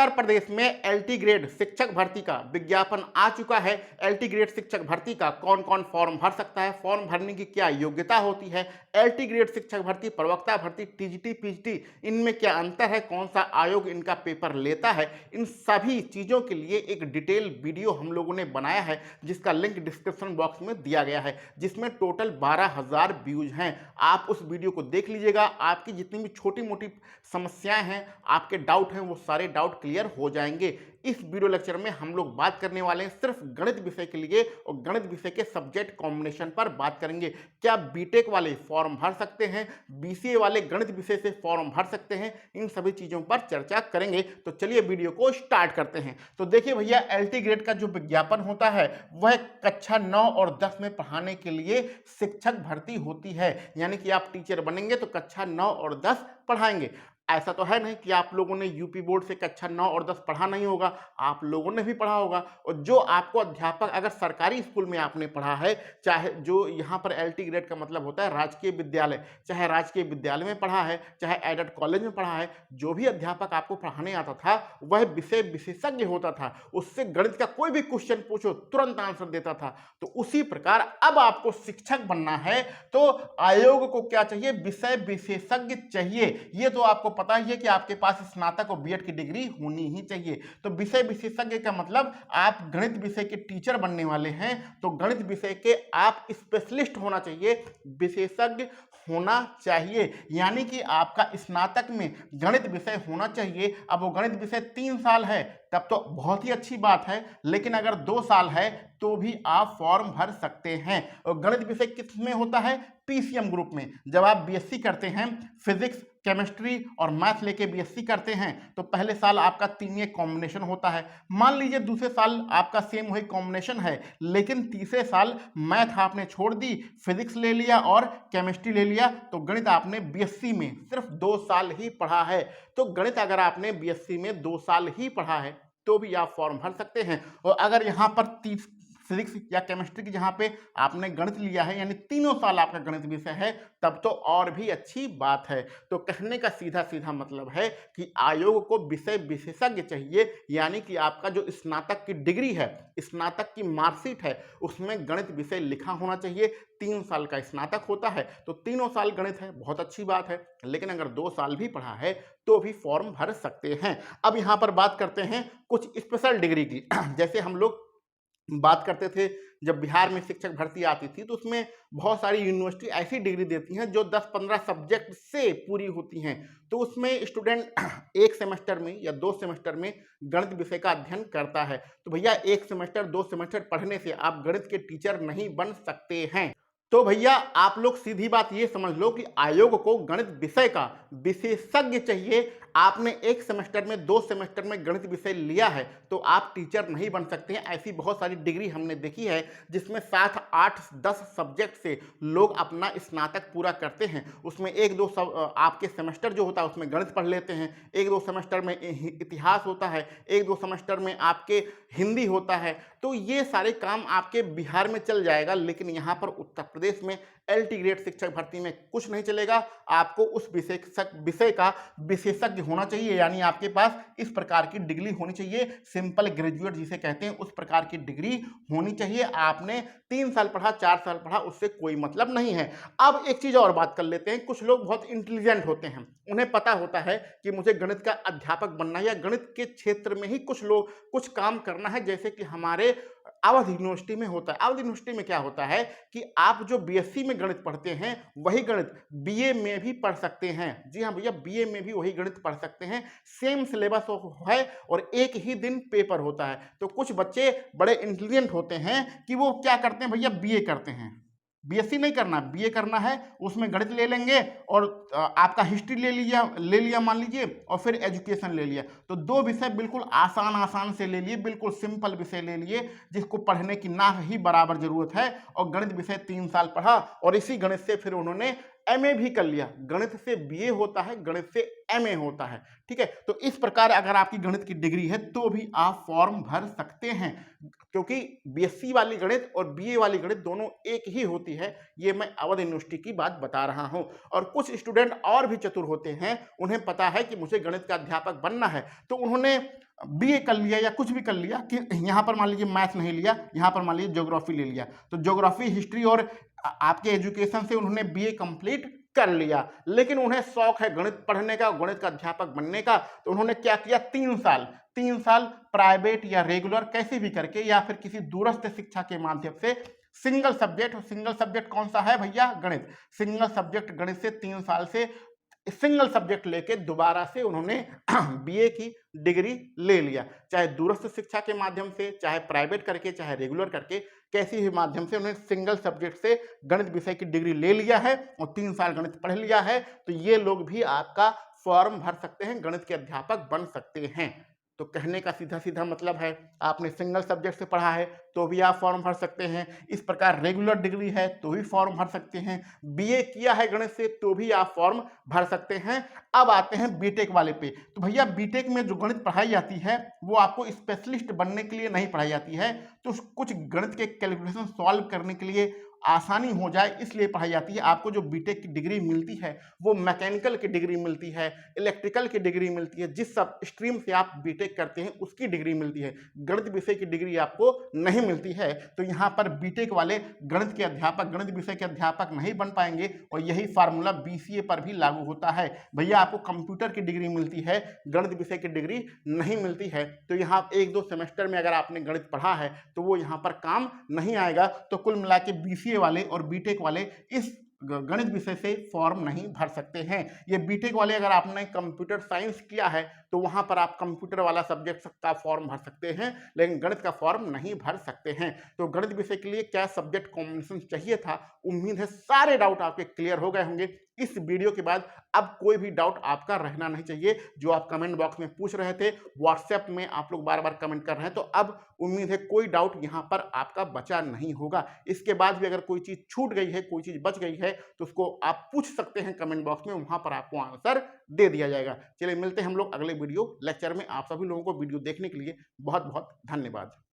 उत्तर प्रदेश में LT grade शिक्षक भर्ती का विज्ञापन आ चुका है। एलटी ग्रेड शिक्षक भर्ती का कौन कौन फॉर्म भर सकता है, फॉर्म भरने की क्या योग्यता होती है, एलटी ग्रेड शिक्षक भर्ती, प्रवक्ता भर्ती, टीजीटी, पीजीटी, इनमें क्या अंतर है, कौन सा आयोग इनका पेपर लेता है, इन सभी चीज़ों के लिए एक डिटेल वीडियो हम लोगों ने बनाया है जिसका लिंक डिस्क्रिप्शन बॉक्स में दिया गया है, जिसमें टोटल 12,000 व्यूज हैं। आप उस वीडियो को देख लीजिएगा। आपकी जितनी भी छोटी मोटी समस्याएं हैं, आपके डाउट हैं, वो सारे डाउट क्लियर हो जाएंगे। इस वीडियो लेक्चर में हम लोग बात करने वाले हैं सिर्फ गणित विषय के लिए और गणित विषय के सब्जेक्ट कॉम्बिनेशन पर बात करेंगे। क्या बीटेक वाले फॉर्म भर सकते हैं, बीसीए वाले गणित विषय से फॉर्म भर सकते हैं, इन सभी चीज़ों पर चर्चा करेंगे। तो चलिए वीडियो को स्टार्ट करते हैं। तो देखिए भैया, एलटी ग्रेड का जो विज्ञापन होता है वह कक्षा 9 और 10 में पढ़ाने के लिए शिक्षक भर्ती होती है। यानी कि आप टीचर बनेंगे तो कक्षा 9 और 10 पढ़ाएंगे। ऐसा तो है नहीं कि आप लोगों ने यूपी बोर्ड से कक्षा 9 और 10 पढ़ा नहीं होगा, आप लोगों ने भी पढ़ा होगा। और जो आपको अध्यापक, अगर सरकारी स्कूल में आपने पढ़ा है, चाहे जो यहाँ पर एलटी ग्रेड का मतलब होता है राजकीय विद्यालय, चाहे राजकीय विद्यालय में पढ़ा है, चाहे एडेड कॉलेज में पढ़ा है, जो भी अध्यापक आपको पढ़ाने आता था वह विषय विशेषज्ञ होता था। उससे गणित का कोई भी क्वेश्चन पूछो तुरंत आंसर देता था। तो उसी प्रकार अब आपको शिक्षक बनना है तो आयोग को क्या चाहिए, विषय विशेषज्ञ चाहिए। ये तो आपको पता ही है कि आपके पास स्नातक और बीएड की डिग्री होनी ही चाहिए। तो विषय विशेषज्ञ का मतलब आप गणित विषय के टीचर बनने वाले हैं तो गणित विषय के आप स्पेशलिस्ट होना चाहिए, विशेषज्ञ होना चाहिए। यानी कि आपका स्नातक में गणित विषय होना चाहिए। अब वो गणित विषय 3 साल है तब तो बहुत ही अच्छी बात है, लेकिन अगर 2 साल है तो भी आप फॉर्म भर सकते हैं। और गणित विषय किस में होता है, पीसीएम ग्रुप में। जब आप बीएससी करते हैं, फिजिक्स, केमिस्ट्री और मैथ लेके बीएससी करते हैं तो पहले साल आपका 3 कॉम्बिनेशन होता है। मान लीजिए दूसरे साल आपका सेम वही कॉम्बिनेशन है, लेकिन तीसरे साल मैथ आपने छोड़ दी, फिजिक्स ले लिया और केमिस्ट्री ले लिया, तो गणित आपने बीएससी में सिर्फ 2 साल ही पढ़ा है। तो गणित अगर आपने बीएससी में 2 साल ही पढ़ा है तो भी आप फॉर्म भर सकते हैं। और अगर यहाँ पर फिजिक्स या केमिस्ट्री की जहाँ पे आपने गणित लिया है, यानी 3 साल आपका गणित विषय है, तब तो और भी अच्छी बात है। तो कहने का सीधा सीधा मतलब है कि आयोग को विषय विशेषज्ञ चाहिए। यानी कि आपका जो स्नातक की डिग्री है, स्नातक की मार्कशीट है, उसमें गणित विषय लिखा होना चाहिए। 3 साल का स्नातक होता है तो 3 साल गणित है, बहुत अच्छी बात है। लेकिन अगर 2 साल भी पढ़ा है तो भी फॉर्म भर सकते हैं। अब यहाँ पर बात करते हैं कुछ स्पेशल डिग्री की। जैसे हम लोग बात करते थे जब बिहार में शिक्षक भर्ती आती थी तो उसमें बहुत सारी यूनिवर्सिटी ऐसी डिग्री देती हैं जो 10-15 सब्जेक्ट से पूरी होती हैं। तो उसमें स्टूडेंट 1 सेमेस्टर में या 2 सेमेस्टर में गणित विषय का अध्ययन करता है। तो भैया 1 सेमेस्टर 2 सेमेस्टर पढ़ने से आप गणित के टीचर नहीं बन सकते हैं। तो भैया आप लोग सीधी बात ये समझ लो कि आयोग को गणित विषय का विशेषज्ञ चाहिए। आपने 1 सेमेस्टर में 2 सेमेस्टर में गणित विषय लिया है तो आप टीचर नहीं बन सकते हैं। ऐसी बहुत सारी डिग्री हमने देखी है जिसमें 7, 8, 10 सब्जेक्ट से लोग अपना स्नातक पूरा करते हैं। उसमें 1-2 आपके सेमेस्टर जो होता है उसमें गणित पढ़ लेते हैं, 1-2 सेमेस्टर में इतिहास होता है, 1-2 सेमेस्टर में आपके हिंदी होता है। तो ये सारे काम आपके बिहार में चल जाएगा, लेकिन यहाँ पर उत्तर प्रदेश में एलटी ग्रेड शिक्षक भर्ती में कुछ नहीं चलेगा। आपको उस विषय का विशेषज्ञ होना चाहिए। यानी आपके पास इस प्रकार की डिग्री होनी चाहिए, सिंपल ग्रेजुएट जिसे कहते हैं, उस प्रकार की डिग्री होनी चाहिए। आपने 3 साल पढ़ा, 4 साल पढ़ा, उससे कोई मतलब नहीं है। अब एक चीज और बात कर लेते हैं। कुछ लोग बहुत इंटेलिजेंट होते हैं, उन्हें पता होता है कि मुझे गणित का अध्यापक बनना है या गणित के क्षेत्र में ही कुछ काम करना है। जैसे कि हमारे अवध यूनिवर्सिटी में होता है। अवध यूनिवर्सिटी में क्या होता है कि आप जो बीएससी में गणित पढ़ते हैं वही गणित बीए में भी पढ़ सकते हैं। जी हाँ भैया, बीए में भी वही गणित पढ़ सकते हैं। सेम सिलेबस है और एक ही दिन पेपर होता है। तो कुछ बच्चे बड़े इंटेलिजेंट होते हैं कि वो क्या करते हैं भैया, बीए करते हैं। बीएससी नहीं करना, बीए करना है, उसमें गणित ले लेंगे और आपका हिस्ट्री ले लिया मान लीजिए, और फिर एजुकेशन ले लिया। तो 2 विषय बिल्कुल आसान से ले लिए, बिल्कुल सिंपल विषय ले लिए जिसको पढ़ने की ना ही बराबर जरूरत है। और गणित विषय 3 साल पढ़ा और इसी गणित से फिर उन्होंने एमए भी कर लिया। गणित से बीए होता है, गणित से एमए होता है। ठीक है, तो इस प्रकार अगर आपकी गणित की डिग्री है तो भी आप फॉर्म भर सकते हैं, क्योंकि बीएससी वाली गणित और बीए वाली गणित दोनों एक ही होती है। ये मैं अवध यूनिवर्सिटी की बात बता रहा हूं। और कुछ स्टूडेंट और भी चतुर होते हैं, उन्हें पता है कि मुझे गणित का अध्यापक बनना है, तो उन्होंने बीए कर लिया या कुछ भी कर लिया, कि यहाँ पर मान लीजिए मैथ नहीं लिया, यहाँ पर मान लीजिए ज्योग्राफी ले लिया, तो ज्योग्राफी, हिस्ट्री और आपके एजुकेशन से उन्होंने बीए कंप्लीट कर लिया, लेकिन उन्हें शौक है गणित पढ़ने का, गणित का अध्यापक बनने का, तो उन्होंने क्या किया, 3 साल प्राइवेट या रेगुलर कैसे भी करके या फिर किसी दूरस्थ शिक्षा के माध्यम से सिंगल सब्जेक्ट कौन सा है भैया, गणित, सिंगल सब्जेक्ट गणित से 3 साल से सिंगल सब्जेक्ट लेके दोबारा से उन्होंने बीए की डिग्री ले लिया, चाहे दूरस्थ शिक्षा के माध्यम से, चाहे प्राइवेट करके, चाहे रेगुलर करके, कैसी भी माध्यम से उन्होंने सिंगल सब्जेक्ट से गणित विषय की डिग्री ले लिया है और 3 साल गणित पढ़ लिया है, तो ये लोग भी आपका फॉर्म भर सकते हैं, गणित के अध्यापक बन सकते हैं। तो कहने का सीधा सीधा मतलब है, आपने सिंगल सब्जेक्ट से पढ़ा है तो भी आप फॉर्म भर सकते हैं, इस प्रकार रेगुलर डिग्री है तो भी फॉर्म भर सकते हैं, बीए किया है गणित से तो भी आप फॉर्म भर सकते हैं। अब आते हैं बीटेक वाले पे, तो भैया बीटेक में जो गणित पढ़ाई जाती है वो आपको स्पेशलिस्ट बनने के लिए नहीं पढ़ाई जाती है, तो कुछ गणित के कैलकुलेशन सॉल्व करने के लिए आसानी हो जाए इसलिए पढ़ाई जाती है। आपको जो बीटेक की डिग्री मिलती है वो मैकेनिकल की डिग्री मिलती है, इलेक्ट्रिकल की डिग्री मिलती है, जिस सब स्ट्रीम से आप बीटेक करते हैं उसकी डिग्री मिलती है, गणित विषय की डिग्री आपको नहीं मिलती है। तो यहाँ पर बीटेक वाले गणित के अध्यापक, गणित विषय के अध्यापक नहीं बन पाएंगे और यही फार्मूला बीसीए पर भी लागू होता है। भैया आपको कंप्यूटर की डिग्री मिलती है, गणित विषय की डिग्री नहीं मिलती है, तो यहाँ 1-2 सेमेस्टर में अगर आपने गणित पढ़ा है तो वो यहाँ पर काम नहीं आएगा। तो कुल मिला के बीसीए वाले और बीटेक वाले इस गणित विषय से फॉर्म नहीं भर सकते हैं। ये बीटेक वाले अगर आपने कंप्यूटर साइंस किया है तो वहां पर आप कंप्यूटर वाला सब्जेक्ट का फॉर्म भर सकते हैं, लेकिन गणित का फॉर्म नहीं भर सकते हैं। तो गणित विषय के लिए क्या सब्जेक्ट कॉम्बिनेशन चाहिए था, उम्मीद है सारे डाउट आपके क्लियर हो गए होंगे। इस वीडियो के बाद अब कोई भी डाउट आपका रहना नहीं चाहिए। जो आप कमेंट बॉक्स में पूछ रहे थे, व्हाट्सएप में आप लोग बार बार कमेंट कर रहे हैं, तो अब उम्मीद है कोई डाउट यहाँ पर आपका बचा नहीं होगा। इसके बाद भी अगर कोई चीज़ छूट गई है, कोई चीज़ बच गई है, तो उसको आप पूछ सकते हैं कमेंट बॉक्स में, वहाँ पर आपको आंसर दे दिया जाएगा। चलिए मिलते हैं हम लोग अगले वीडियो लेक्चर में। आप सभी लोगों को वीडियो देखने के लिए बहुत बहुत धन्यवाद।